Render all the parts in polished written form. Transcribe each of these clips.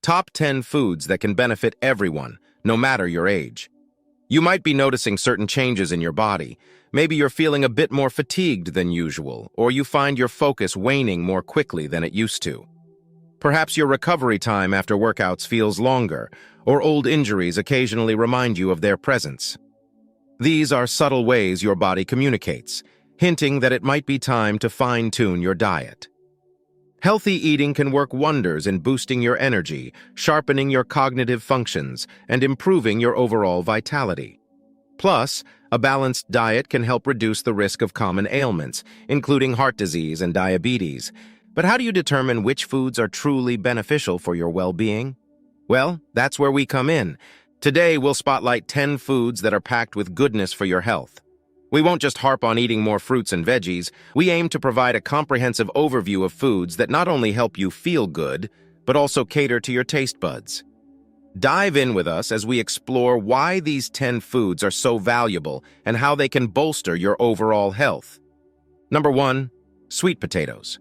Top 10 foods that can benefit everyone, no matter your age. You might be noticing certain changes in your body. Maybe you're feeling a bit more fatigued than usual, or you find your focus waning more quickly than it used to. Perhaps your recovery time after workouts feels longer, or old injuries occasionally remind you of their presence. These are subtle ways your body communicates, hinting that it might be time to fine-tune your diet. Healthy eating can work wonders in boosting your energy, sharpening your cognitive functions, and improving your overall vitality. Plus, a balanced diet can help reduce the risk of common ailments, including heart disease and diabetes. But how do you determine which foods are truly beneficial for your well-being? Well, that's where we come in. Today, we'll spotlight 10 foods that are packed with goodness for your health. We won't just harp on eating more fruits and veggies. We aim to provide a comprehensive overview of foods that not only help you feel good, but also cater to your taste buds. Dive in with us as we explore why these 10 foods are so valuable and how they can bolster your overall health. Number 1, sweet potatoes.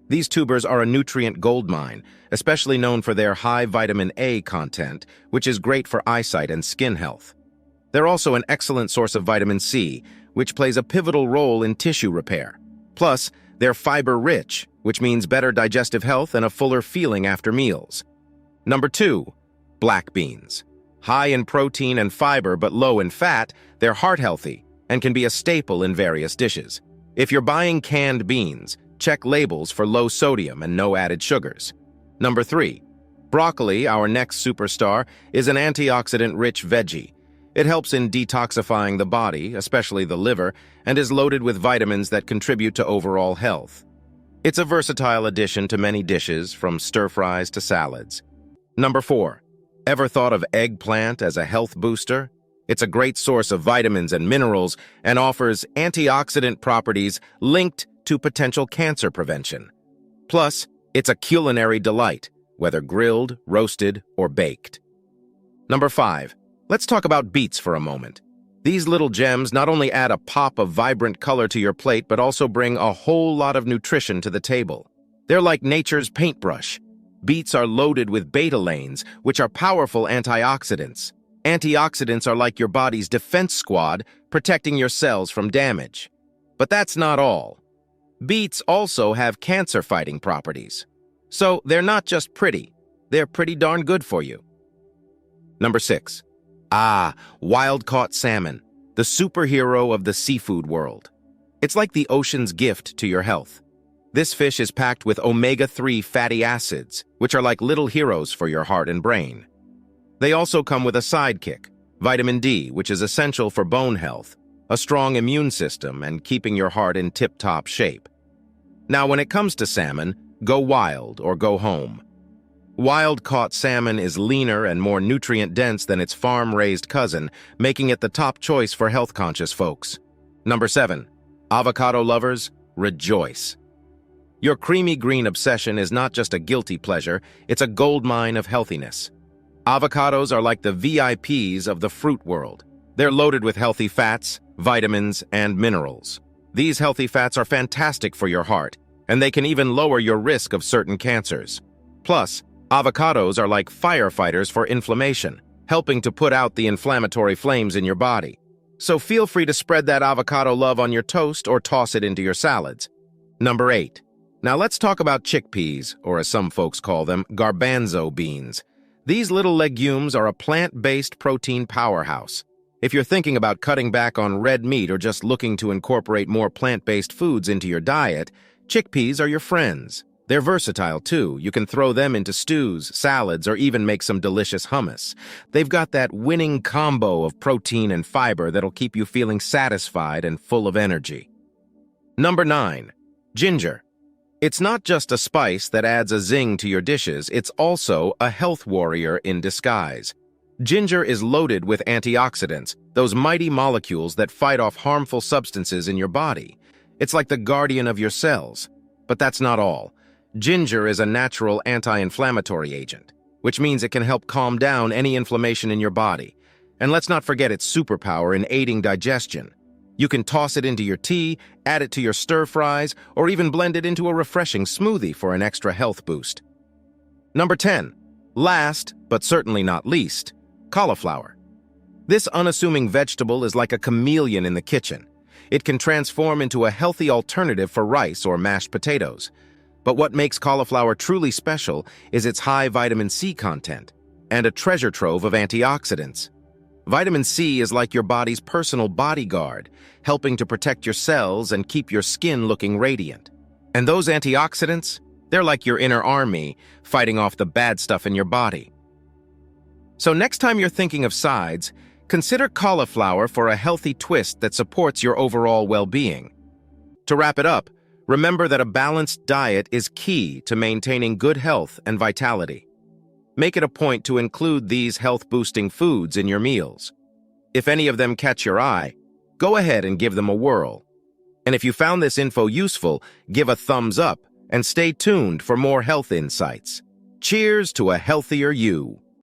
These tubers are a nutrient goldmine, especially known for their high vitamin A content, which is great for eyesight and skin health. They're also an excellent source of vitamin C, which plays a pivotal role in tissue repair. Plus, they're fiber-rich, which means better digestive health and a fuller feeling after meals. Number 2, black beans. High in protein and fiber but low in fat, they're heart-healthy and can be a staple in various dishes. If you're buying canned beans, check labels for low sodium and no added sugars. Number 3, broccoli, our next superstar, is an antioxidant-rich veggie. It helps in detoxifying the body, especially the liver, and is loaded with vitamins that contribute to overall health. It's a versatile addition to many dishes, from stir-fries to salads. Number 4, ever thought of eggplant as a health booster? It's a great source of vitamins and minerals and offers antioxidant properties linked to potential cancer prevention. Plus, it's a culinary delight, whether grilled, roasted, or baked. Number 5, let's talk about beets for a moment. These little gems not only add a pop of vibrant color to your plate, but also bring a whole lot of nutrition to the table. They're like nature's paintbrush. Beets are loaded with betalains, which are powerful antioxidants. Antioxidants are like your body's defense squad, protecting your cells from damage. But that's not all. Beets also have cancer-fighting properties. So they're not just pretty, they're pretty darn good for you. Number 6. Wild-caught salmon, the superhero of the seafood world. It's like the ocean's gift to your health. This fish is packed with omega-3 fatty acids, which are like little heroes for your heart and brain. They also come with a sidekick, vitamin D, which is essential for bone health, a strong immune system, and keeping your heart in tip-top shape. Now, when it comes to salmon, go wild or go home. Wild-caught salmon is leaner and more nutrient-dense than its farm-raised cousin, making it the top choice for health-conscious folks. Number 7. Avocado lovers, rejoice. Your creamy green obsession is not just a guilty pleasure, it's a goldmine of healthiness. Avocados are like the VIPs of the fruit world. They're loaded with healthy fats, vitamins, and minerals. These healthy fats are fantastic for your heart, and they can even lower your risk of certain cancers. Plus, avocados are like firefighters for inflammation, helping to put out the inflammatory flames in your body. So feel free to spread that avocado love on your toast or toss it into your salads. Number 8. Now let's talk about chickpeas, or as some folks call them, garbanzo beans. These little legumes are a plant-based protein powerhouse. If you're thinking about cutting back on red meat or just looking to incorporate more plant-based foods into your diet, chickpeas are your friends. They're versatile, too. You can throw them into stews, salads, or even make some delicious hummus. They've got that winning combo of protein and fiber that'll keep you feeling satisfied and full of energy. Number 9. Ginger. It's not just a spice that adds a zing to your dishes, it's also a health warrior in disguise. Ginger is loaded with antioxidants, those mighty molecules that fight off harmful substances in your body. It's like the guardian of your cells. But that's not all. Ginger is a natural anti-inflammatory agent, which means it can help calm down any inflammation in your body. And let's not forget its superpower in aiding digestion. You can toss it into your tea, add it to your stir-fries, or even blend it into a refreshing smoothie for an extra health boost. Number 10. Last, but certainly not least, cauliflower. This unassuming vegetable is like a chameleon in the kitchen. It can transform into a healthy alternative for rice or mashed potatoes. But what makes cauliflower truly special is its high vitamin C content and a treasure trove of antioxidants. Vitamin C is like your body's personal bodyguard, helping to protect your cells and keep your skin looking radiant. And those antioxidants, they're like your inner army, fighting off the bad stuff in your body. So next time you're thinking of sides, consider cauliflower for a healthy twist that supports your overall well-being. To wrap it up, remember that a balanced diet is key to maintaining good health and vitality. Make it a point to include these health-boosting foods in your meals. If any of them catch your eye, go ahead and give them a whirl. And if you found this info useful, give a thumbs up and stay tuned for more health insights. Cheers to a healthier you!